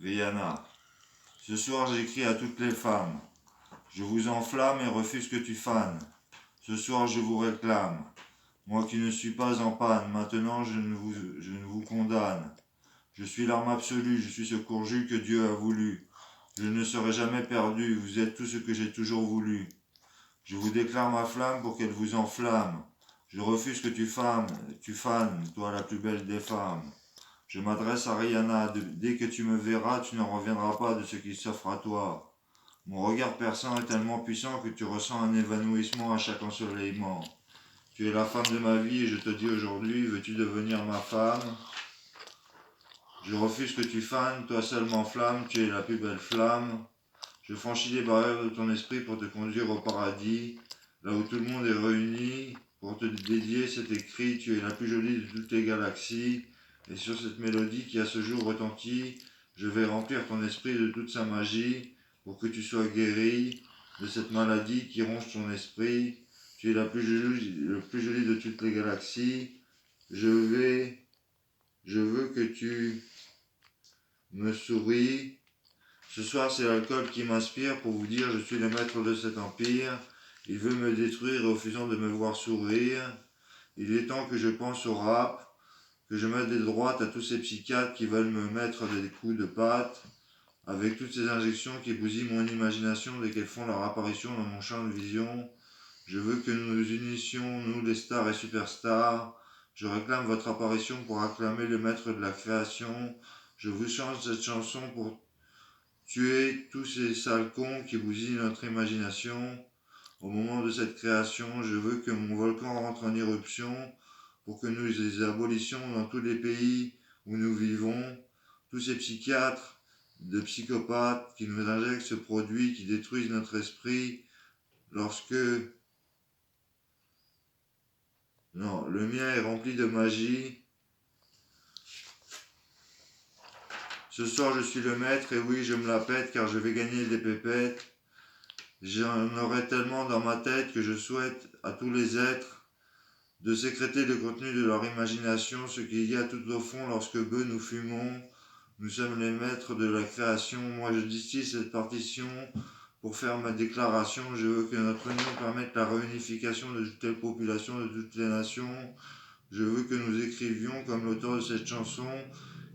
Rihanna. Ce soir j'écris à toutes les femmes. Je vous enflamme et refuse que tu fanes. Ce soir je vous réclame. Moi qui ne suis pas en panne, maintenant je ne vous condamne. Je suis l'arme absolue, je suis ce courju que Dieu a voulu. Je ne serai jamais perdu, vous êtes tout ce que j'ai toujours voulu. Je vous déclare ma flamme pour qu'elle vous enflamme. Je refuse que tu fanes, toi la plus belle des femmes. Je m'adresse à Rihanna, dès que tu me verras, tu n'en reviendras pas de ce qui s'offre à toi. Mon regard perçant est tellement puissant que tu ressens un évanouissement à chaque ensoleillement. Tu es la femme de ma vie et je te dis aujourd'hui, veux-tu devenir ma femme? Je refuse que tu fanes, toi seule m'enflamme, tu es la plus belle flamme. Je franchis les barrières de ton esprit pour te conduire au paradis, là où tout le monde est réuni. Pour te dédier cet écrit, tu es la plus jolie de toutes les galaxies. Et sur cette mélodie qui à ce jour retentit, je vais remplir ton esprit de toute sa magie, pour que tu sois guéri de cette maladie qui ronge ton esprit. Tu es la plus jolie de toutes les galaxies. Je veux que tu me souris. Ce soir, c'est l'alcool qui m'inspire pour vous dire je suis le maître de cet empire. Il veut me détruire, refusant de me voir sourire. Il est temps que je pense au rap, que je mette des droites à tous ces psychiatres qui veulent me mettre des coups de patte, avec toutes ces injections qui bousillent mon imagination dès qu'elles font leur apparition dans mon champ de vision. Je veux que nous nous unissions, nous les stars et superstars. Je réclame votre apparition pour acclamer le maître de la création. Je vous chante cette chanson pour tuer tous ces sales cons qui bousillent notre imagination. Au moment de cette création, je veux que mon volcan rentre en éruption pour que nous les abolissions dans tous les pays où nous vivons. Tous ces psychiatres, de psychopathes qui nous injectent ce produit qui détruisent notre esprit lorsque... Non, le mien est rempli de magie. Ce soir je suis le maître et oui je me la pète car je vais gagner des pépettes. J'en aurai tellement dans ma tête que je souhaite à tous les êtres de sécréter le contenu de leur imagination, ce qu'il y a tout au fond lorsque bœufs nous fumons. Nous sommes les maîtres de la création. Moi je distille cette partition pour faire ma déclaration. Je veux que notre union permette la réunification de toutes les populations, de toutes les nations. Je veux que nous écrivions comme l'auteur de cette chanson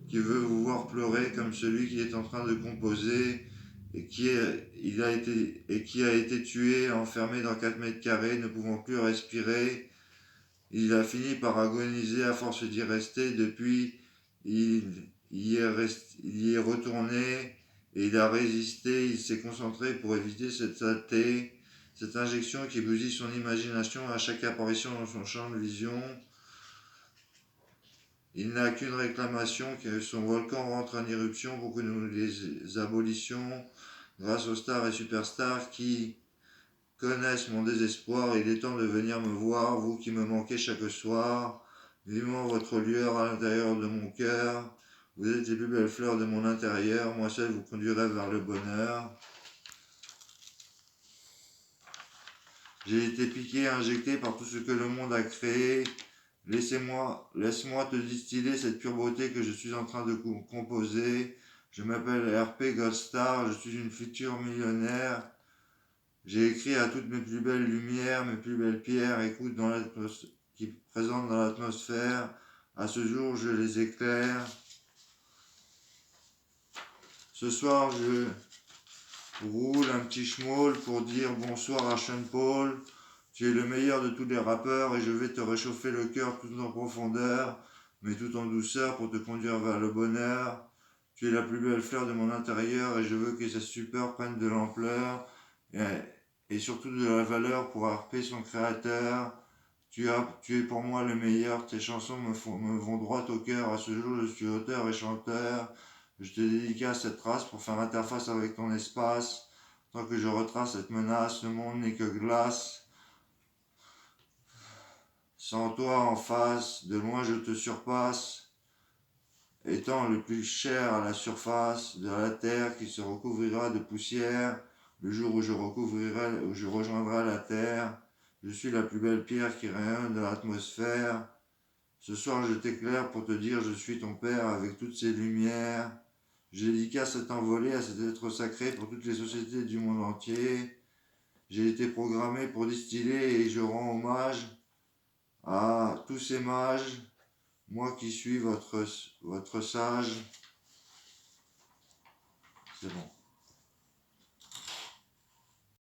qui veut vous voir pleurer comme celui qui est en train de composer et qui a été tué, enfermé dans 4 mètres carrés, ne pouvant plus respirer. Il a fini par agoniser à force d'y rester. Depuis, il y est retourné et il a résisté. Il s'est concentré pour éviter cette saleté, cette injection qui bousille son imagination à chaque apparition dans son champ de vision. Il n'a qu'une réclamation, que son volcan rentre en éruption pour que nous les abolissions grâce aux stars et superstars qui connaissent mon désespoir. Il est temps de venir me voir, vous qui me manquez chaque soir. Vivement votre lueur à l'intérieur de mon cœur. Vous êtes les plus belles fleurs de mon intérieur. Moi seul vous conduirai vers le bonheur. J'ai été piqué, injecté par tout ce que le monde a créé. Laisse-moi te distiller cette pure beauté que je suis en train de composer. Je m'appelle RP Goldstar, je suis une future millionnaire. J'ai écrit à toutes mes plus belles lumières, mes plus belles pierres, écoute qui présentent dans l'atmosphère. À ce jour, je les éclaire. Ce soir, je roule un petit schmoll pour dire bonsoir à Sean Paul. Tu es le meilleur de tous les rappeurs et je vais te réchauffer le cœur tout en profondeur, mais tout en douceur pour te conduire vers le bonheur. Tu es la plus belle fleur de mon intérieur et je veux que cette stupeur prenne de l'ampleur et surtout de la valeur pour harper son créateur. Tu es pour moi le meilleur, tes chansons me vont droit au cœur. À ce jour, je suis auteur et chanteur. Je te dédicace cette trace pour faire interface avec ton espace. Tant que je retrace cette menace, le monde n'est que glace. Sans toi en face, de loin je te surpasse, étant le plus cher à la surface de la terre qui se recouvrira de poussière, le jour où je rejoindrai la terre. Je suis la plus belle pierre qui rayonne de l'atmosphère. Ce soir, je t'éclaire pour te dire je suis ton Père avec toutes ces lumières. Je dédicace cet envolé à cet être sacré pour toutes les sociétés du monde entier. J'ai été programmé pour distiller et je rends hommage à tous ces mages, moi qui suis votre sage. C'est bon.